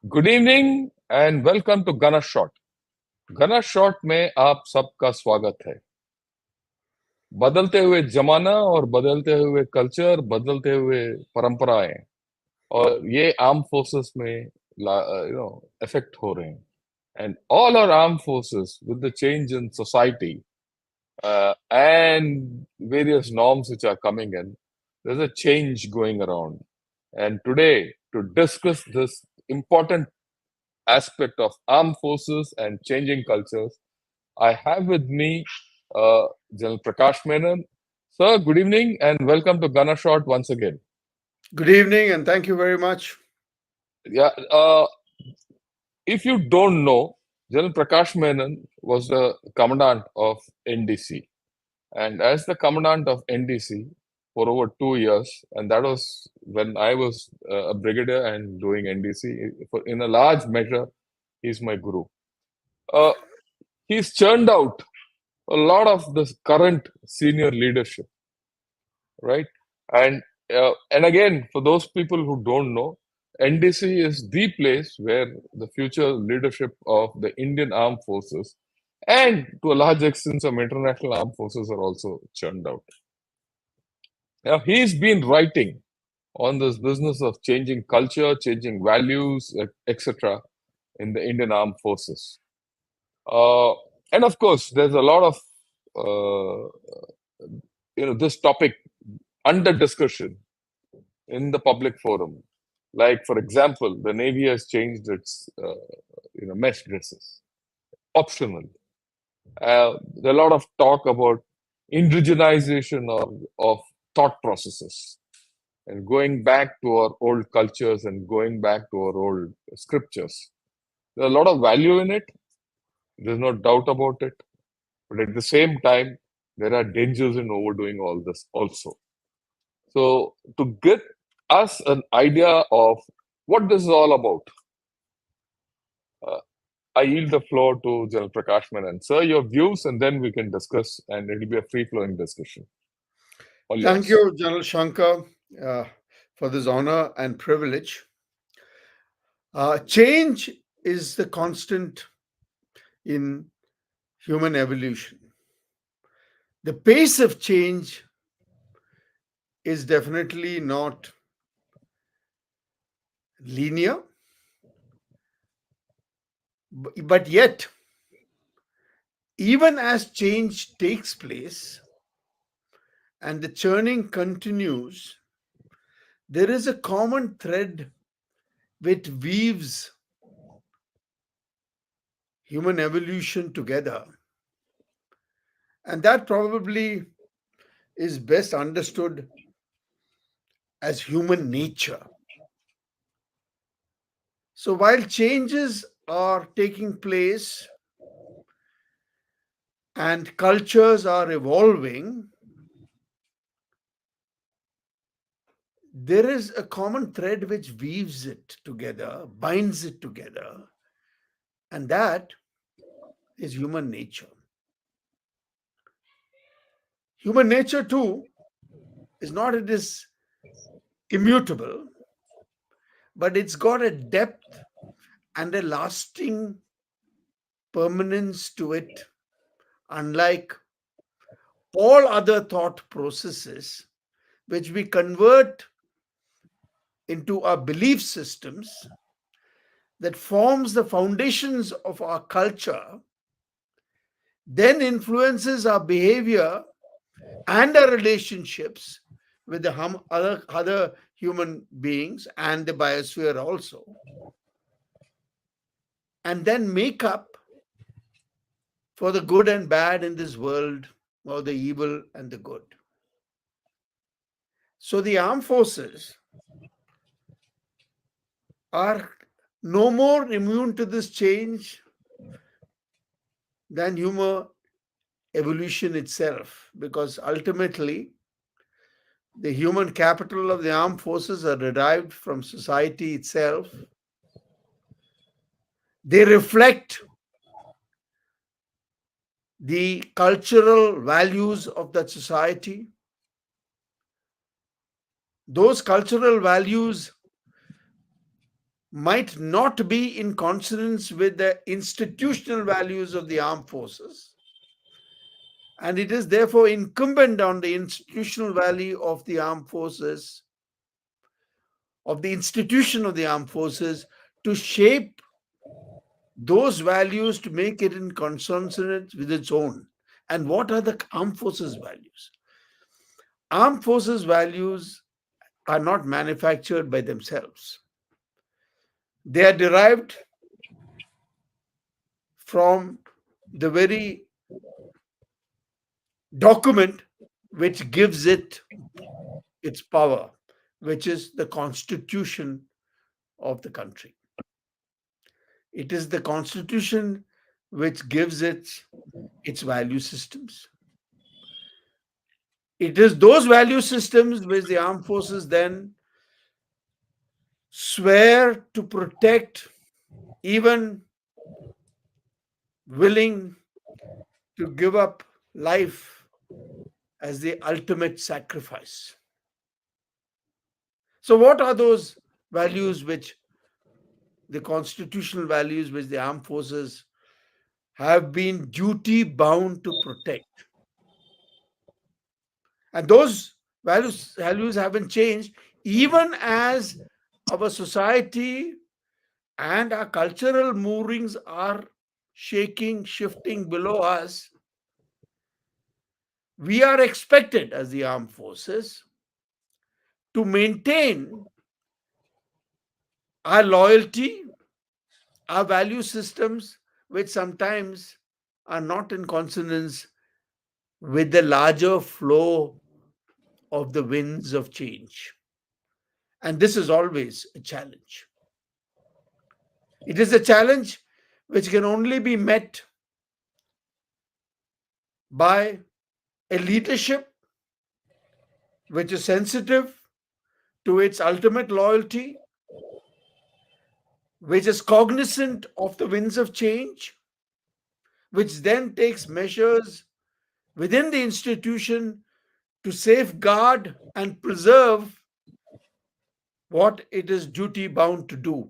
Good evening and welcome to Gana Shot. Gana Shot में आप सबका स्वागत है। बदलते हुए जमाना और बदलते हुए कल्चर, बदलते हुए परंपराएं और ये आर्म फोर्सेस में इफेक्ट हो रहे हैं। And all our arm forces with the change in society and various norms which are coming in, there's a change going around. And today, to discuss this important aspect of armed forces and changing cultures, I have with me General Prakash Menon. Sir, good evening and welcome to Gunner Shot once again. Good evening, and thank you very much. Yeah, if you don't know, General Prakash Menon was the commandant of NDC. And as the commandant of NDC for over 2 years, and that was when I was a brigadier and doing NDC, in a large measure, he's my guru. Uh, he's churned out a lot of the current senior leadership, right? And again, for those people who don't know, NDC is the place where the future leadership of the Indian Armed Forces and to a large extent some international armed forces are also churned out. Now, he's been writing on this business of changing culture, changing values, etc., in the Indian Armed Forces. Uh, and of course, there's a lot of this topic under discussion in the public forum. Like, for example, the Navy has changed its mesh dresses, optional. There's a lot of talk about indigenization of thought processes and going back to our old cultures and going back to our old scriptures. There's a lot of value in it. There's no doubt about it. But at the same time, there are dangers in overdoing all this also. So, to get us an idea of what this is all about, uh, I yield the floor to General Prakash Menon. Sir, your views, and then we can discuss, and it'll be a free flowing discussion. All Thank yours. you, General Shankar, uh, for this honor and privilege. Change is the constant in human evolution. The pace of change is definitely not linear, but yet, even as change takes place and the churning continues, there is a common thread which weaves human evolution together. And that probably is best understood as human nature. So while changes are taking place and cultures are evolving, there is a common thread which weaves it together, binds it together, and that is human nature. Human nature, too, is not it is immutable, but it's got a depth and a lasting permanence to it, unlike all other thought processes which we convert into our belief systems that forms the foundations of our culture, then influences our behavior and our relationships with the other human beings and the biosphere also, and then make up for the good and bad in this world, or the evil and the good. So the armed forces are no more immune to this change than human evolution itself, because ultimately the human capital of the armed forces are derived from society itself. They reflect the cultural values of that society. Those cultural values might not be in consonance with the institutional values of the armed forces, and it is therefore incumbent on the institutional value of the armed forces, of the institution of the armed forces, to shape those values to make it in consonance with its own. And what are the armed forces values? Armed forces values are not manufactured by themselves. They are derived from the very document which gives it its power, which is the constitution of the country. It is the constitution which gives its value systems. It is those value systems which the armed forces then swear to protect, even willing to give up life as the ultimate sacrifice. So, what are those values which the constitutional values which the armed forces have been duty bound to protect? And those values haven't changed even as our society and our cultural moorings are shaking, shifting below us. We are expected as the armed forces to maintain our loyalty, our value systems, which sometimes are not in consonance with the larger flow of the winds of change. And this is always a challenge. It is a challenge which can only be met by a leadership which is sensitive to its ultimate loyalty, which is cognizant of the winds of change, which then takes measures within the institution to safeguard and preserve what it is duty bound to do.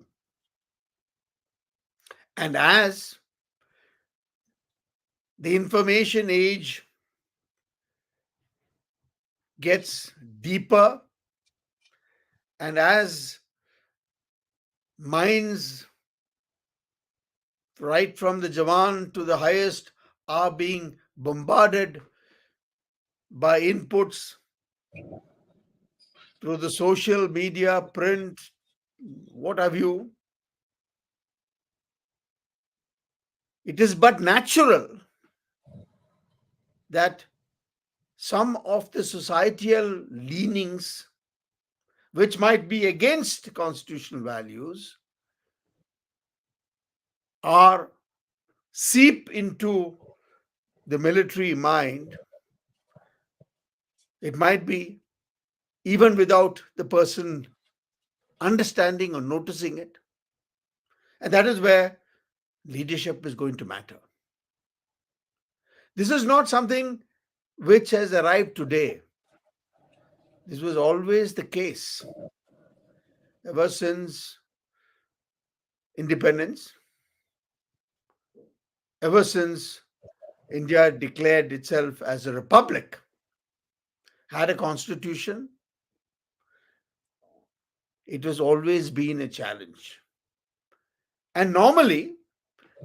And as the information age gets deeper, and as minds, right from the Jawan to the highest, are being bombarded by inputs through the social media, print, what have you, it is but natural that some of the societal leanings, which might be against constitutional values, are seep into the military mind. It might be even without the person understanding or noticing it. And that is where leadership is going to matter. This is not something which has arrived today. This was always the case ever since independence, ever since India declared itself as a republic, had a constitution. It has always been a challenge. And normally,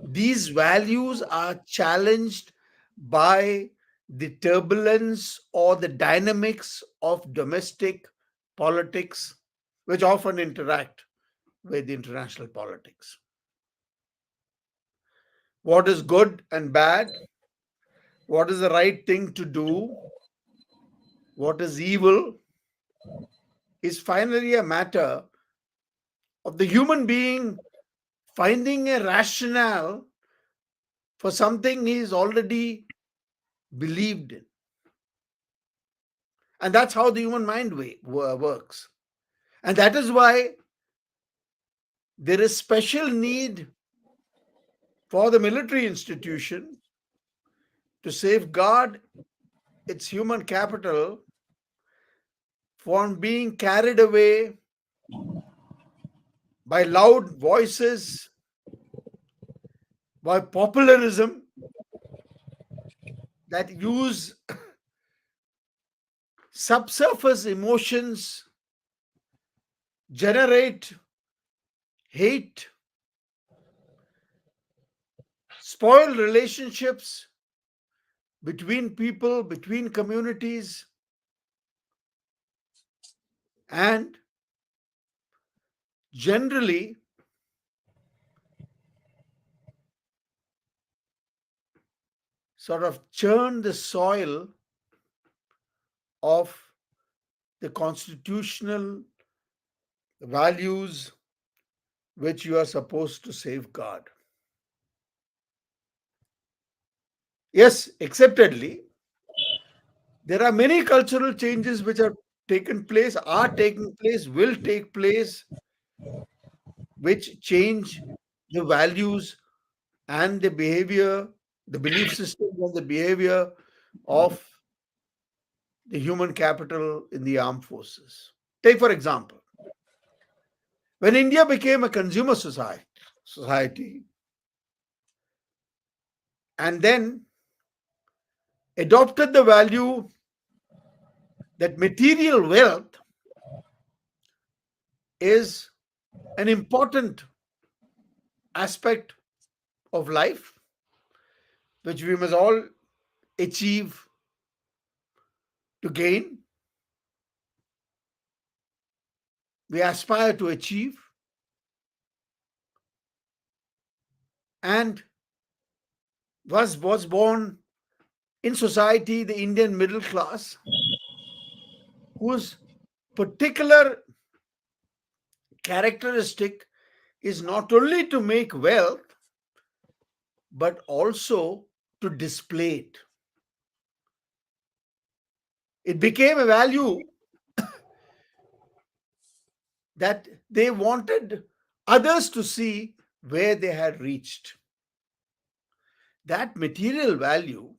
these values are challenged by the turbulence or the dynamics of domestic politics, which often interact with international politics. What is good and bad? What is the right thing to do? What is evil? Is finally a matter of the human being finding a rationale for something he is already believed in. And that's how the human mind works. And that is why there is special need for the military institution to safeguard its human capital from being carried away by loud voices, by popularism that use subsurface emotions, generate hate, spoil relationships between people, between communities, and generally sort of churn the soil of the constitutional values which you are supposed to safeguard. Yes, acceptedly, there are many cultural changes which are taking place, will take place, which change the values and the behavior, the belief system and the behavior of the human capital in the armed forces. Take, for example, when India became a consumer society and then adopted the value that material wealth is an important aspect of life, which we must all achieve to gain, we aspire to achieve, and was born in society the Indian middle class, whose particular characteristic is not only to make wealth but also to display it. It became a value that they wanted others to see where they had reached. That material value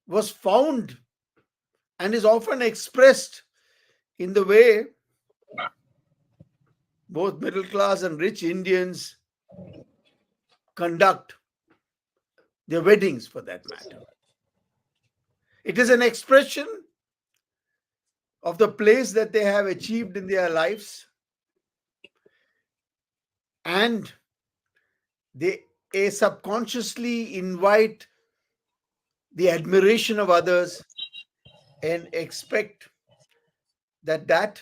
was found and is often expressed in the way both middle class and rich Indians conduct their weddings, for that matter. It is an expression of the place that they have achieved in their lives, and they subconsciously invite the admiration of others and expect that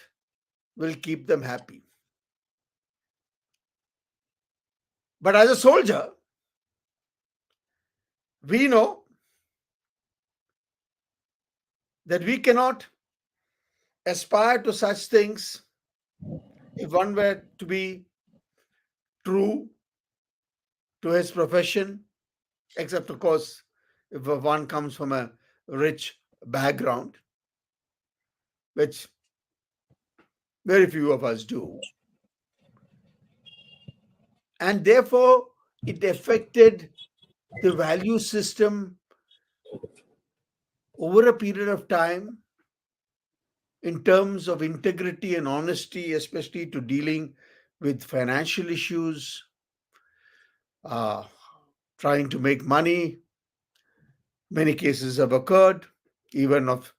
will keep them happy. But as a soldier, we know that we cannot aspire to such things if one were to be true to his profession, except, of course, if one comes from a rich background, which very few of us do. And therefore, it affected the value system over a period of time in terms of integrity and honesty, especially to dealing with financial issues, uh, trying to make money. Many cases have occurred, even of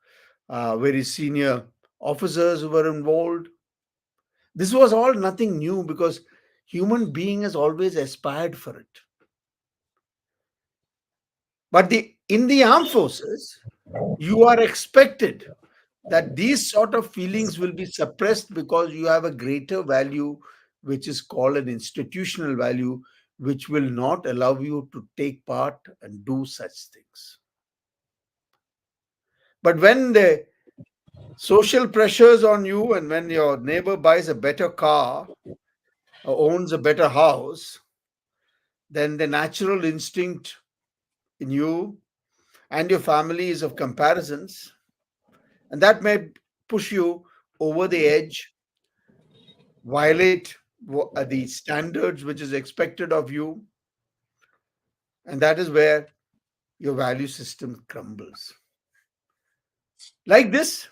very senior officers who were involved. This was all nothing new because human being has always aspired for it. But in the armed forces, you are expected that these sort of feelings will be suppressed because you have a greater value, which is called an institutional value, which will not allow you to take part and do such things. But when the social pressures on you, and when your neighbor buys a better car or owns a better house, then the natural instinct in you and your family is of comparisons, and that may push you over the edge, violate the standards which is expected of you, and that is where your value system crumbles. Like this,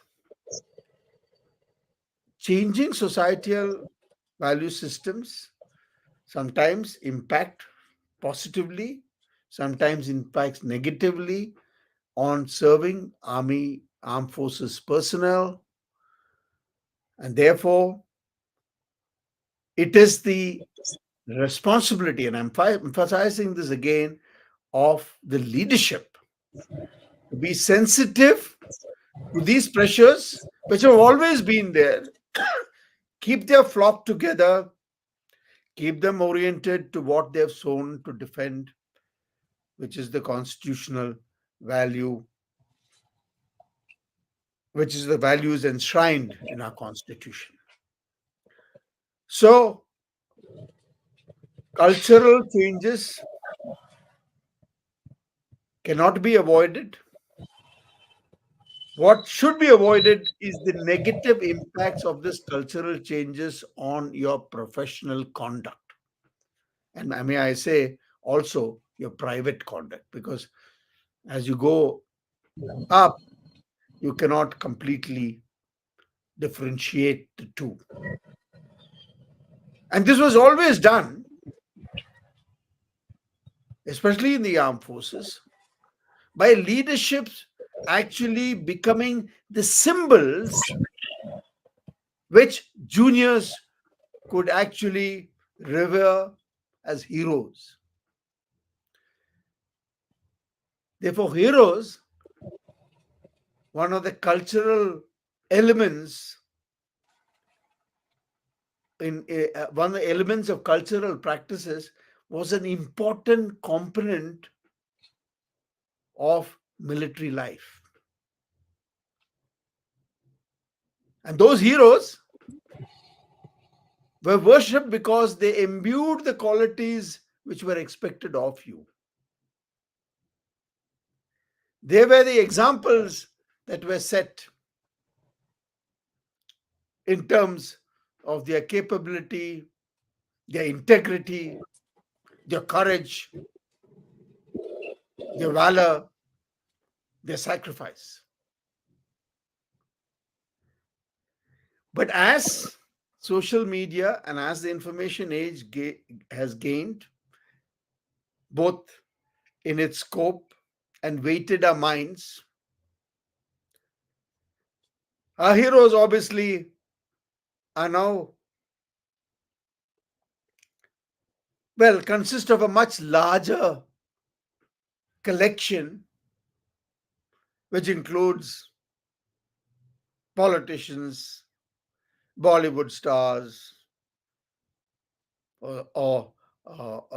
changing societal value systems sometimes impact positively, sometimes impacts negatively on serving armed forces personnel, and therefore it is the responsibility, and I'm emphasizing this again, of the leadership to be sensitive to these pressures which have always been there, keep their flock together, keep them oriented to what they've sworn to defend, which is the constitutional value, which is the values enshrined in our constitution. So, cultural changes cannot be avoided. What should be avoided is the negative impacts of this cultural changes on your professional conduct. And may I say also your private conduct, because as you go up, you cannot completely differentiate the two. And this was always done, especially in the armed forces, by leaderships actually becoming the symbols which juniors could actually revere as heroes. Therefore, heroes, one of the cultural elements one of the elements of cultural practices, was an important component of military life. And those heroes were worshipped because they imbued the qualities which were expected of you. They were the examples that were set in terms of their capability, their integrity, their courage, their valor, their sacrifice. But as social media and as the information age has gained, both in its scope and weighted our minds, our heroes obviously are now, well, consist of a much larger collection, which includes politicians, Bollywood stars, or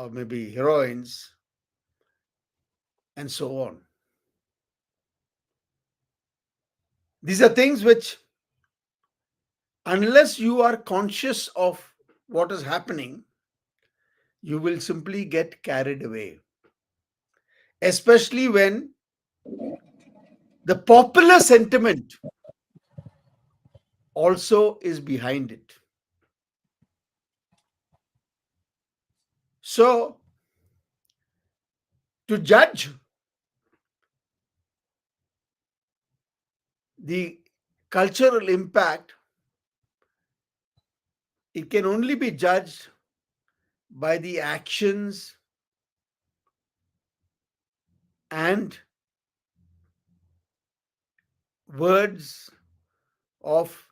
maybe heroines, and so on. These are things which, unless you are conscious of what is happening, you will simply get carried away. Especially when the popular sentiment also is behind it. So, to judge the cultural impact, it can only be judged by the actions and words of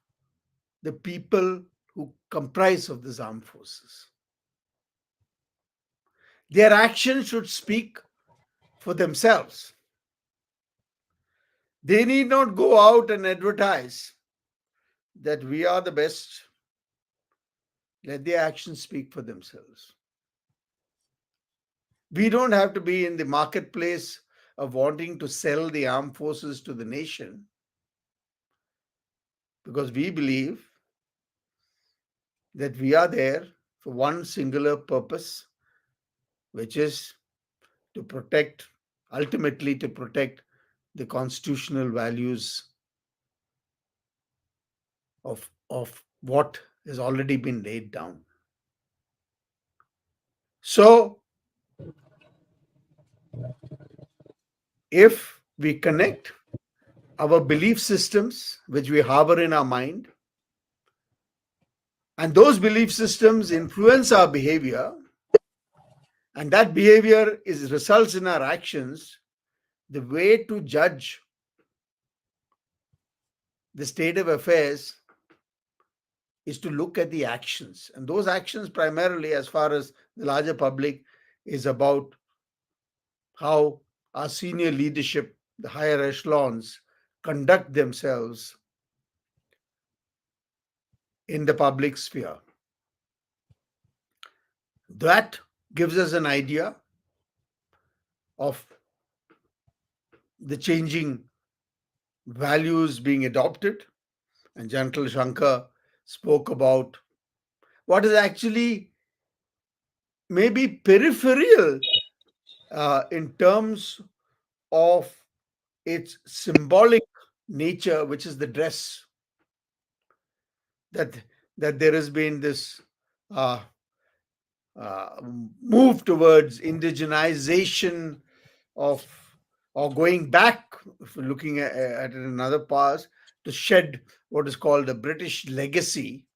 the people who comprise of these armed forces. Their actions should speak for themselves. They need not go out and advertise that we are the best. Let their actions speak for themselves. We don't have to be in the marketplace of wanting to sell the armed forces to the nation, because we believe that we are there for one singular purpose, which is to protect, ultimately to protect the constitutional values of what has already been laid down. So, if we connect our belief systems, which we harbor in our mind, And those belief systems influence our behavior, and that behavior is results in our actions. The way to judge the state of affairs is to look at the actions. And those actions, primarily, as far as the larger public, is about how our senior leadership, the higher echelons, conduct themselves in the public sphere. That gives us an idea of the changing values being adopted. And Gentle Shankar spoke about what is actually maybe peripheral in terms of its symbolic nature, which is the dress. That there has been this uh, uh, move towards indigenization of, or going back, if we're looking at it in another pass, to shed what is called a British legacy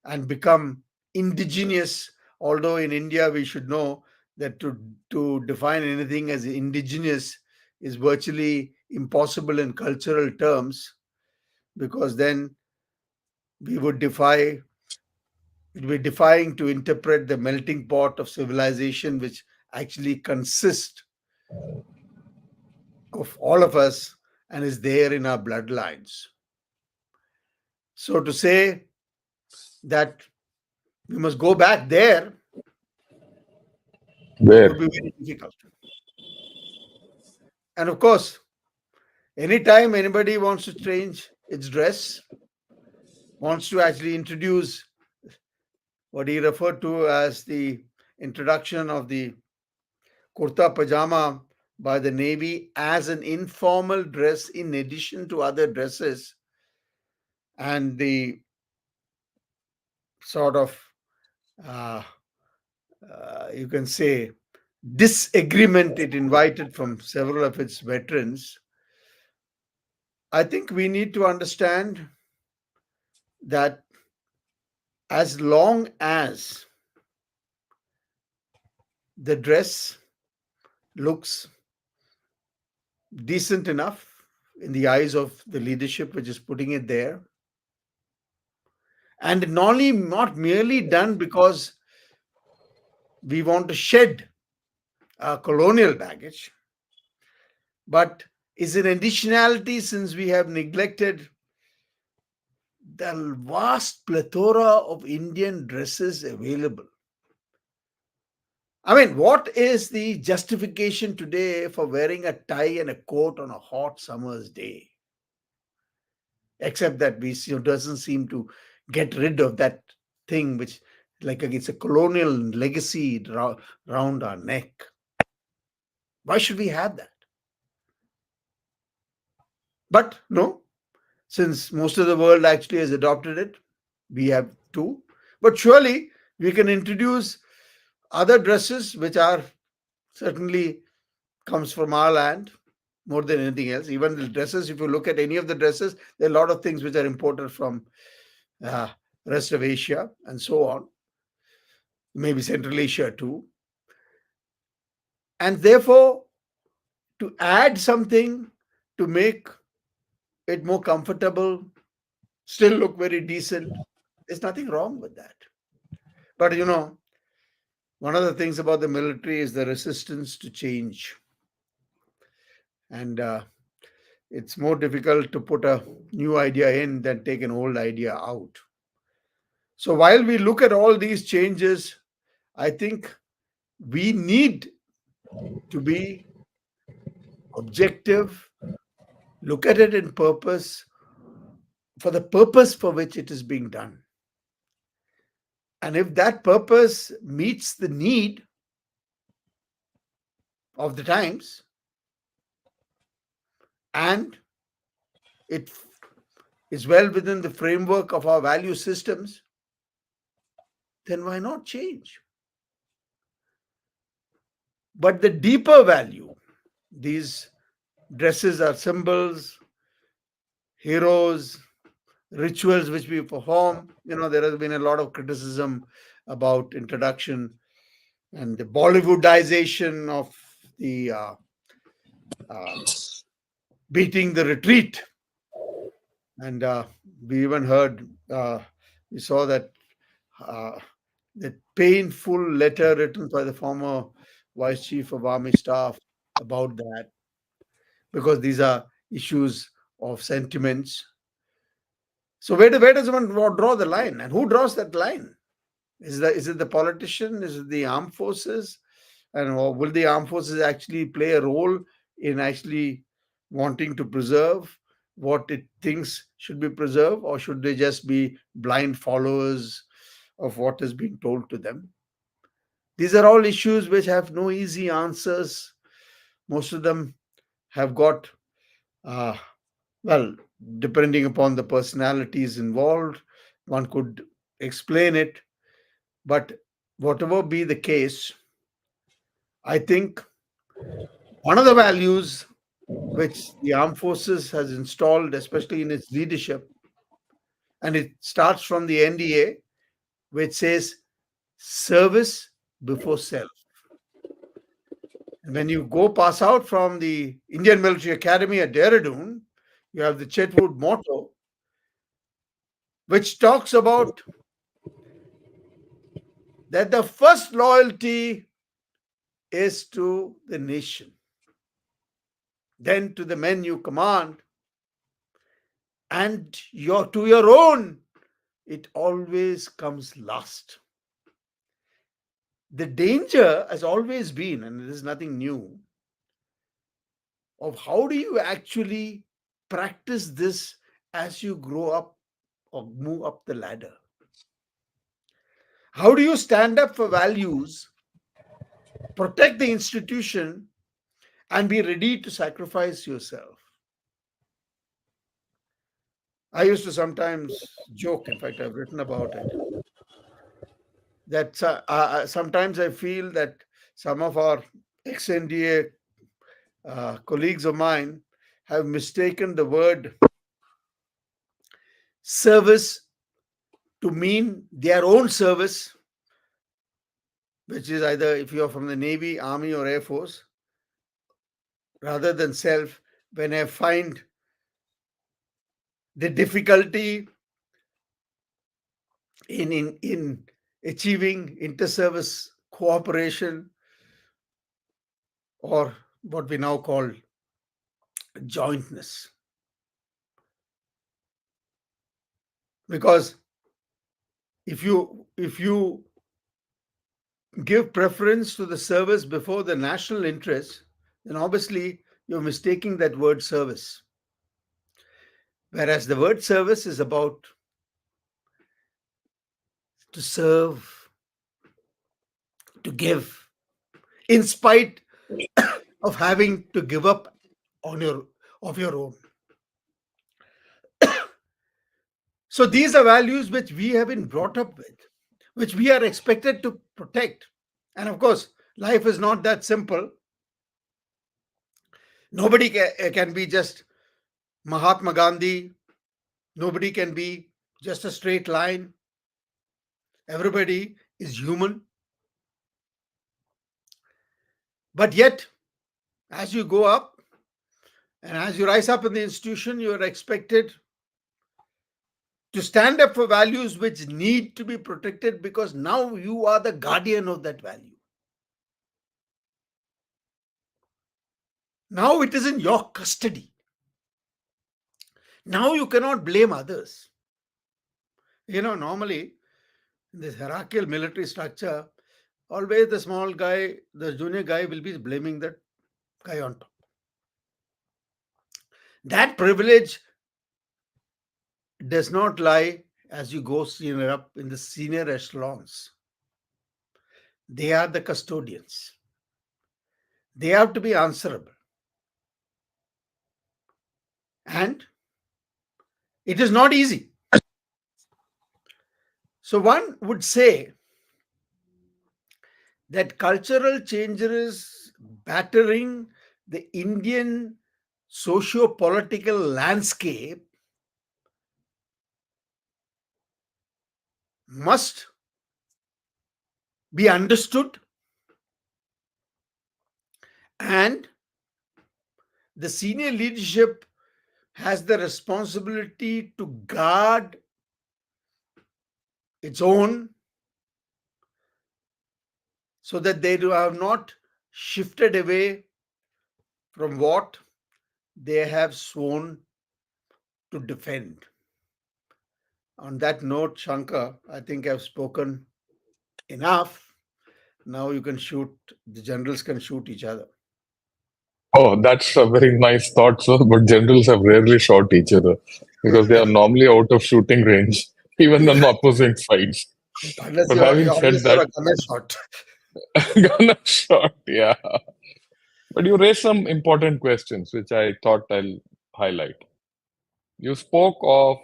and become indigenous. Although in India we should know that to define anything as indigenous is virtually impossible in cultural terms, because then we would defy it would be defying to interpret the melting pot of civilization, which actually consists of all of us and is there in our bloodlines. So to say that we must go back there Where? would be very difficult. And of course, anytime anybody wants to change its dress, wants to actually introduce what he referred to as the introduction of the kurta pajama by the Navy as an informal dress in addition to other dresses, and the sort of, uh, you can say, disagreement it invited from several of its veterans, I think we need to understand that as long as the dress looks decent enough in the eyes of the leadership which is putting it there, and not merely done because we want to shed our colonial baggage, but is an additionality, since we have neglected the vast plethora of Indian dresses available. I mean, what is the justification today for wearing a tie and a coat on a hot summer's day? Except that doesn't seem to get rid of that thing which, like, it's a colonial legacy round our neck. Why should we have that? But no, since most of the world actually has adopted it, we have too. But surely we can introduce other dresses which are certainly comes from our land more than anything else. Even the dresses, if you look at any of the dresses, there are a lot of things which are imported from uh, rest of Asia and so on, maybe Central Asia too. And therefore, to add something to make it more comfortable, still look very decent, there's nothing wrong with that. But one of the things about the military is the resistance to change. And it's more difficult to put a new idea in than take an old idea out. So while we look at all these changes, I think we need to be objective, look at it in purpose, for the purpose for which it is being done. And if that purpose meets the need of the times and it is well within the framework of our value systems, then why not change? But the deeper value, these dresses are symbols, heroes, rituals which we perform. There has been a lot of criticism about introduction and the Bollywoodization of the uh, beating the retreat. And we even heard, we saw uh, that painful letter written by the former vice chief of army staff about that, because these are issues of sentiments. So where does one draw the line, and who draws that line? Is it the politician? Is it the armed forces? And will the armed forces actually play a role in actually wanting to preserve what it thinks should be preserved, or should they just be blind followers of what is being told to them? These are all issues which have no easy answers. Most of them have got, uh, well, depending upon the personalities involved, one could explain it. But whatever be the case, I think one of the values which the armed forces has installed, especially in its leadership, and it starts from the NDA, which says service before self. And when you go pass out from the Indian Military Academy at Dehradun, you have the Chetwood motto, which talks about that the first loyalty is to the nation, then to the men you command, and to your own, it always comes last. The danger has always been, and it is nothing new, of how do you actually practice this as you grow up or move up the ladder? How do you stand up for values, protect the institution, and be ready to sacrifice yourself? I used to sometimes joke, in fact, I've written about it, that sometimes I feel that some of our ex NDA colleagues of mine have mistaken the word service to mean their own service, which is either if you're from the Navy, Army, or Air Force, rather than self. When I find the difficulty in achieving inter-service cooperation, or what we now call jointness, because if you give preference to the service before the national interest, then obviously you're mistaking that word service. Whereas the word service is about to serve, to give, in spite of having to give up on your own. So these are values which we have been brought up with, which we are expected to protect. And of course, life is not that simple. Nobody can be just Mahatma Gandhi. Nobody can be just a straight line. Everybody is human. But yet, as you go up and as you rise up in the institution, you are expected to stand up for values which need to be protected, because now you are the guardian of that value. Now it is in your custody. Now you cannot blame others. Normally in this hierarchical military structure, always the small guy, the junior guy will be blaming that guy on top. That privilege does not lie as you go senior up in the senior echelons. They are the custodians. They have to be answerable. And it is not easy. So one would say that cultural changes battering the Indian socio-political landscape must be understood, and the senior leadership has the responsibility to guard its own, so that they have not shifted away from what they have sworn to defend. On that note, Shankar, I think I've spoken enough. Now you can shoot, the generals can shoot each other. Oh, that's a very nice thought, sir. But generals have rarely shot each other because they are normally out of shooting range, even on opposing sides. Unless But having said you're that, a gunner shot. gonna shot, yeah. But you raised some important questions, which I thought I'll highlight. You spoke of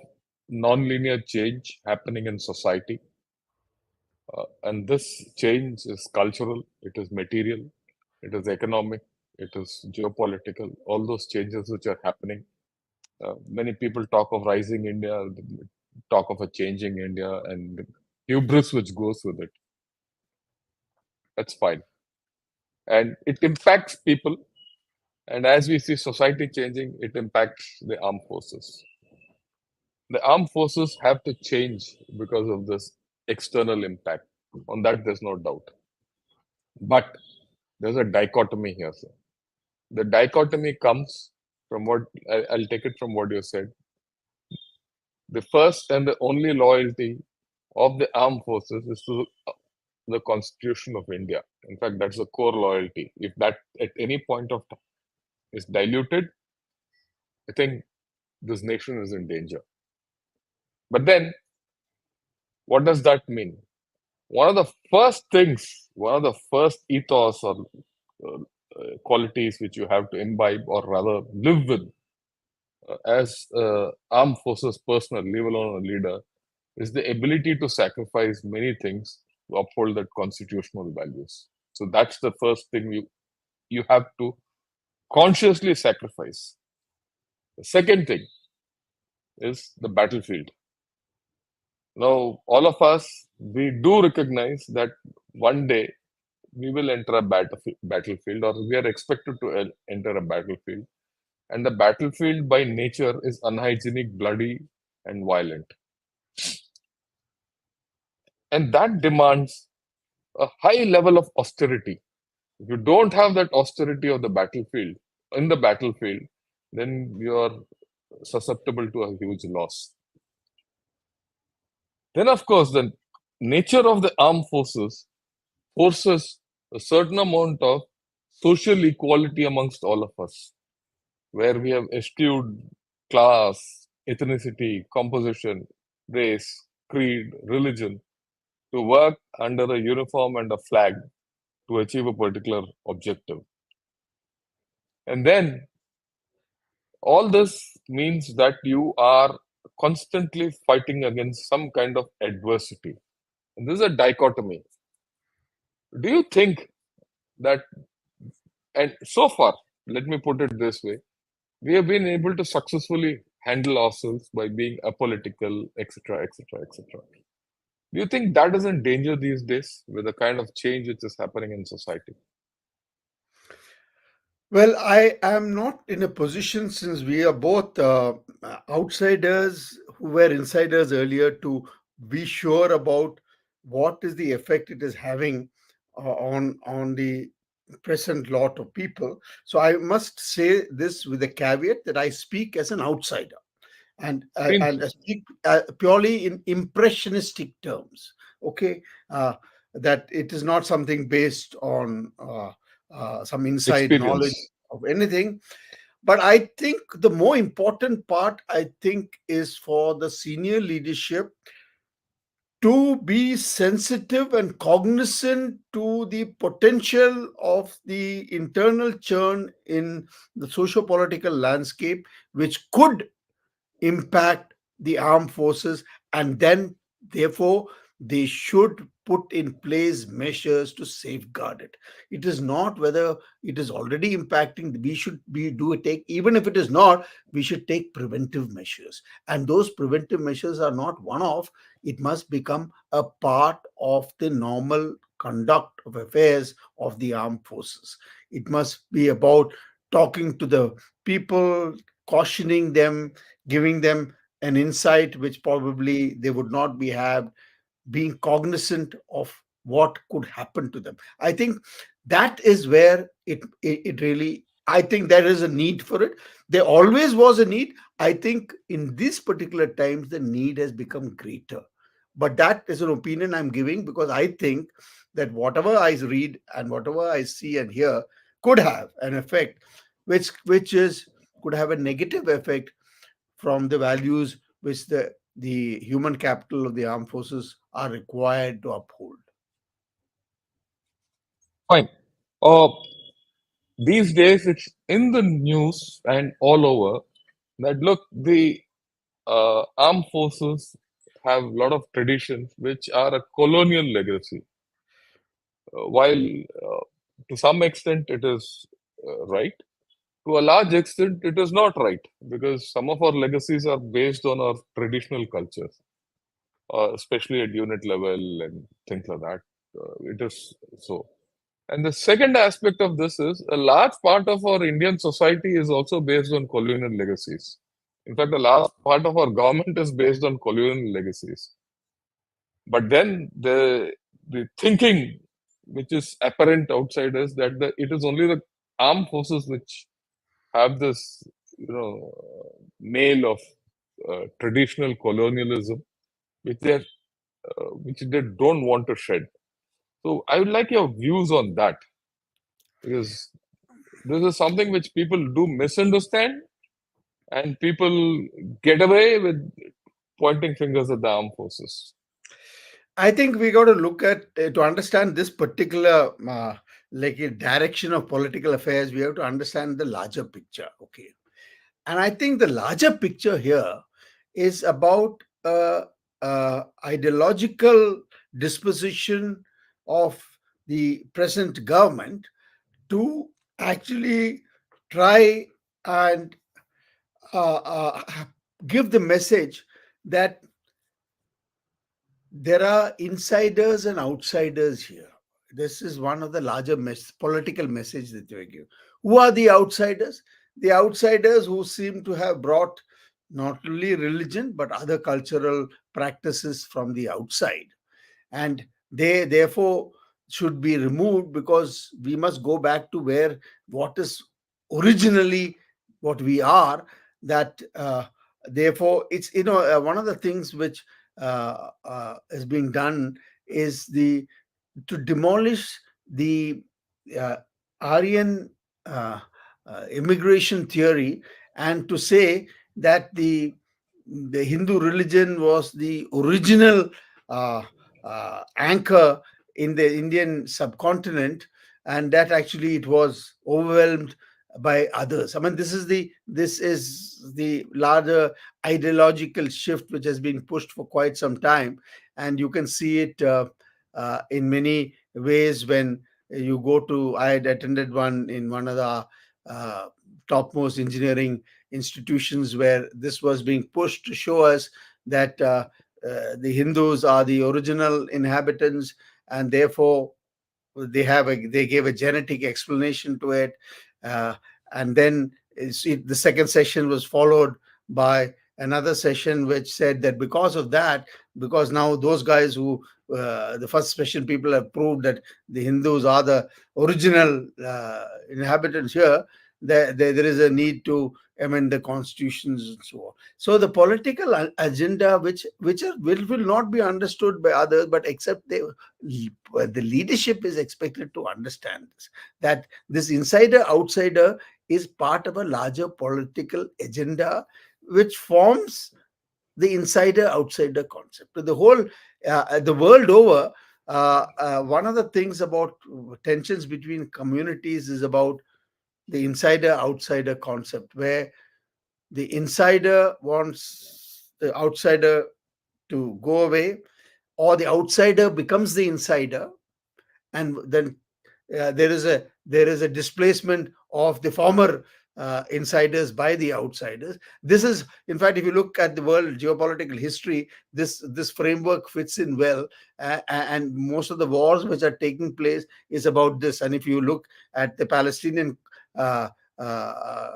nonlinear change happening in society, and this change is cultural, it is material, it is economic, it is geopolitical, all those changes which are happening. Many people talk of rising India, talk of a changing India, and hubris which goes with it. That's fine. And it impacts people. And as we see society changing, it impacts the armed forces. The armed forces have to change because of this external impact. On that, there's no doubt. But there's a dichotomy here, sir. The dichotomy comes from what I'll take it from what you said. The first and the only loyalty of the armed forces is to the Constitution of India. In fact, that's the core loyalty. If that at any point of time is diluted, I think this nation is in danger. But then, what does that mean? One of the first things, one of the first ethos or qualities which you have to imbibe or rather live with as armed forces personnel, leave alone a leader, is the ability to sacrifice many things to uphold that constitutional values. So that's the first thing you have to consciously sacrifice. The second thing is the battlefield. Now, all of us, we do recognize that one day we will enter a battlefield, or we are expected to enter a battlefield. And the battlefield by nature is unhygienic, bloody, and violent. And that demands a high level of austerity. If you don't have that austerity of the battlefield, in the battlefield, then you are susceptible to a huge loss. Then, of course, the nature of the armed forces forces a certain amount of social equality amongst all of us, where we have eschewed class, ethnicity, composition, race, creed, religion to work under a uniform and a flag to achieve a particular objective. And then all this means that you are constantly fighting against some kind of adversity. And this is a dichotomy. Do you think that, and so far, let me put it this way, we have been able to successfully handle ourselves by being apolitical, etc., etc., etc. Do you think that is in danger these days with the kind of change which is happening in society? Well, I am not in a position, since we are both outsiders who were insiders earlier, to be sure about what is the effect it is having on the present lot of people. So I must say this with a caveat that I speak as an outsider, and Mean I speak purely in impressionistic terms. Okay, that it is not something based on some inside knowledge experience. of anything. But I think the more important part, I think, is for the senior leadership to be sensitive and cognizant to the potential of the internal churn in the socio-political landscape, which could impact the armed forces, and then therefore they should put in place measures to safeguard it. It is not whether it is already impacting. We should be do take, even if it is not, we should take preventive measures. And those preventive measures are not one off. It must become a part of the normal conduct of affairs of the armed forces. It must be about talking to the people, cautioning them, giving them an insight which probably they would not be have, being cognizant of what could happen to them. I think that is where it really, I think there is a need for it. There always was a need. I think in these particular times the need has become greater. But that is an opinion I'm giving, because I think that whatever I read and whatever I see and hear could have an effect, which is could have a negative effect from the values which the human capital of the armed forces are required to uphold. Fine. These days, it's in the news and all over that look, the armed forces have a lot of traditions which are a colonial legacy. While to some extent it is right, to a large extent it is not right, because some of our legacies are based on our traditional cultures, especially at unit level and things like that. It is so. And the second aspect of this is a large part of our Indian society is also based on colonial legacies. In fact, a large part of our government is based on colonial legacies. But then the thinking which is apparent outside is that it is only the armed forces which have this, nail of traditional colonialism, which they don't want to shed. So I would like your views on that, because this is something which people do misunderstand, and people get away with pointing fingers at the armed forces. I think we got to look at to understand this particular like a direction of political affairs. We have to understand the larger picture. Okay, and I think the larger picture here is about ideological disposition of the present government to actually try and give the message that there are insiders and outsiders here. This is one of the larger political message that they give. Who are the outsiders? The outsiders who seem to have brought not only religion but other cultural practices from the outside, and they therefore should be removed, because we must go back to where what is originally what we are. That therefore it's, one of the things which is being done is the to demolish the uh, Aryan immigration theory, and to say that the Hindu religion was the original uh, anchor in the Indian subcontinent, and that actually it was overwhelmed by others. I mean, this is the larger ideological shift which has been pushed for quite some time, and you can see it in many ways when you go to. I had attended one in one of the uh, topmost engineering institutions where this was being pushed to show us that the Hindus are the original inhabitants, and therefore they gave a genetic explanation to it, uh, and then the second session was followed by another session which said that because of that, because now those guys who the first session people have proved that the Hindus are the original inhabitants here, there is a need to amend the constitutions and so on. So the political agenda which will not be understood by others, but except the leadership is expected to understand this, that this insider outsider is part of a larger political agenda which forms the insider outsider concept. The whole the world over, one of the things about tensions between communities is about the insider outsider concept, where the insider wants the outsider to go away, or the outsider becomes the insider, and then there is a displacement of the former insiders by the outsiders. This is, in fact, if you look at the world geopolitical history, this framework fits in well, and most of the wars which are taking place is about this. And if you look at the Palestinian uh, uh,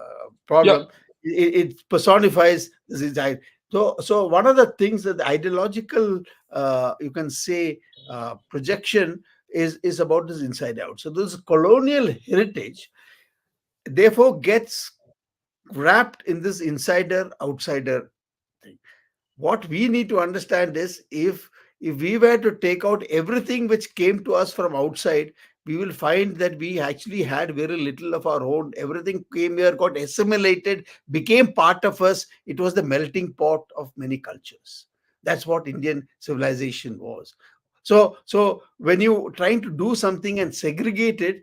Yeah. problem, it personifies this desire. So one of the things that the ideological, you can say, projection is about this inside out. So this colonial heritage therefore gets wrapped in this insider outsider thing. What we need to understand is, if we were to take out everything which came to us from outside, we will find that we actually had very little of our own. Everything came here, got assimilated, became part of us. It was the melting pot of many cultures. That's what Indian civilization was. So when you trying to do something and segregate it,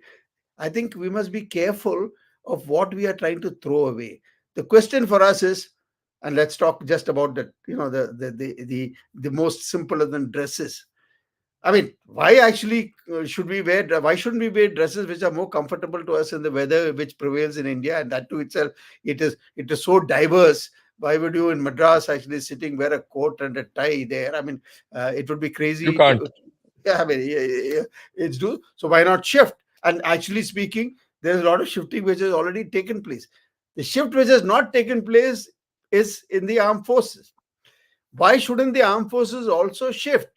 I think we must be careful of what we are trying to throw away. The question for us is, and let's talk just about the, the most simpler than dresses. I mean, why actually should we wear? Why shouldn't we wear dresses which are more comfortable to us in the weather which prevails in India? And that to itself, it is so diverse. Why would you in Madras actually sitting wear a coat and a tie there? I mean, it would be You crazy can't. to. Yeah, I mean, yeah, it's do. So why not shift? And actually speaking, there's a lot of shifting which has already taken place. The shift which has not taken place is in the armed forces. Why shouldn't the armed forces also shift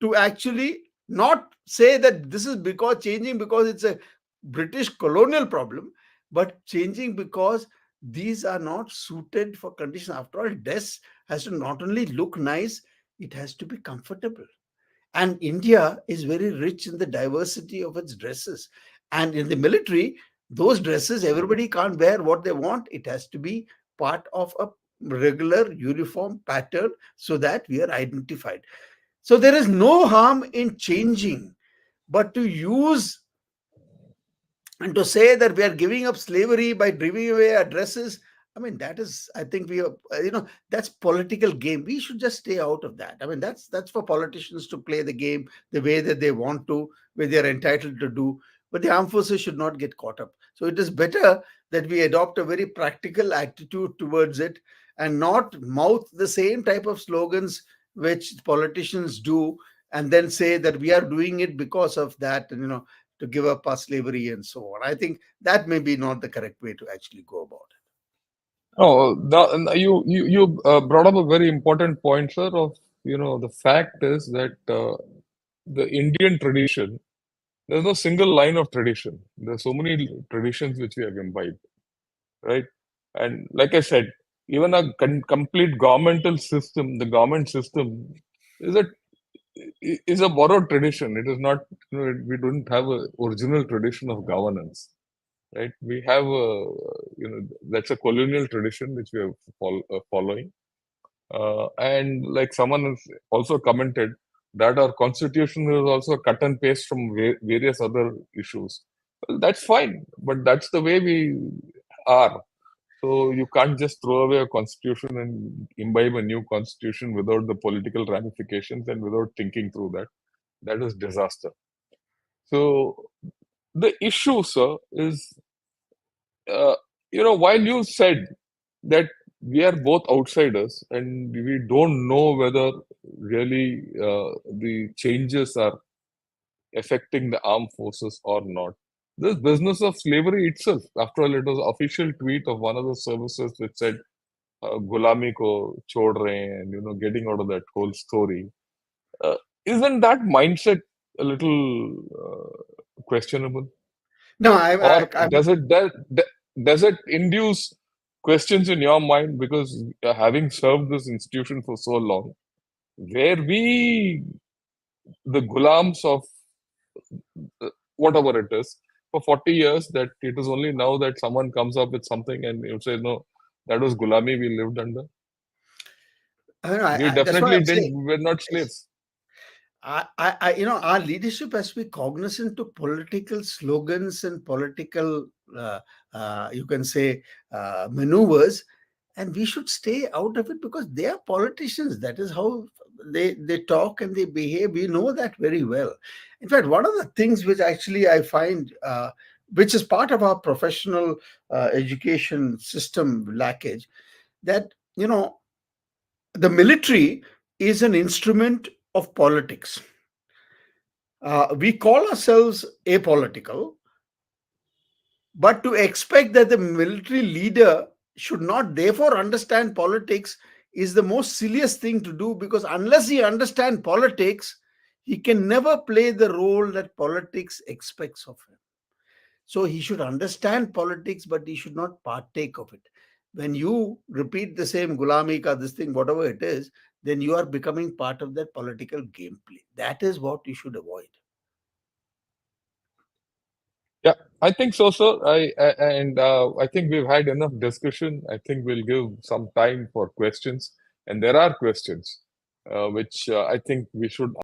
to actually not say that this is because changing because it's a British colonial problem, but changing because these are not suited for conditions. After all, dress has to not only look nice, it has to be comfortable. And India is very rich in the diversity of its dresses. And in the military, those dresses, everybody can't wear what they want. It has to be part of a regular uniform pattern so that we are identified. So there is no harm in changing, but to use and to say that we are giving up slavery by giving away our dresses, I mean, that is, I think we are, that's political game. We should just stay out of that. I mean, that's for politicians to play the game the way that they want to, where they are entitled to do. But the armed forces should not get caught up. So it is better that we adopt a very practical attitude towards it and not mouth the same type of slogans which politicians do, and then say that we are doing it because of that, and to give up our slavery and so on. I think that may be not the correct way to actually go about it. No, you brought up a very important point, sir. Of the fact is that the Indian tradition, there's no single line of tradition. There's so many traditions which we have imbibed, right? And like I said, even a complete governmental system, the government system is a is a borrowed tradition. It is not, we don't have a original tradition of governance, right? We have that's a colonial tradition which we are following. And like someone has also commented that our constitution is also cut and paste from various other issues. Well, that's fine, but that's the way we are. So you can't just throw away a constitution and imbibe a new constitution without the political ramifications and without thinking through that. That is disaster. So the issue, sir, is while you said that we are both outsiders and we don't know whether really the changes are affecting the armed forces or not. This business of slavery itself, after all, it was an official tweet of one of the services which said "Gulami ko chhod rahe hain," and getting out of that whole story. Uh, isn't that mindset a little questionable? No, Or I'm does it induce questions in your mind because having served this institution for so long, where we the gulams of whatever it is for 40 years, that it is only now that someone comes up with something and you say no, that was gulami we lived under. I, don't know, We that's what definitely I'm saying. didn't. We're not slaves. Our leadership has to be cognizant to political slogans and political, you can say, maneuvers, and we should stay out of it because they are politicians. That is how they talk and they behave. We know that very well. In fact, one of the things which actually I find, which is part of our professional education system lackage, that the military is an instrument of politics. We call ourselves apolitical, but to expect that the military leader should not therefore understand politics is the most silliest thing to do, because unless he understands politics, he can never play the role that politics expects of him. So he should understand politics, but he should not partake of it. When you repeat the same gulami ka this thing, whatever it is, then you are becoming part of that political gameplay. That is what you should avoid. Yeah, I think so, sir. I think we've had enough discussion. I think we'll give some time for questions, and there are questions which I think we should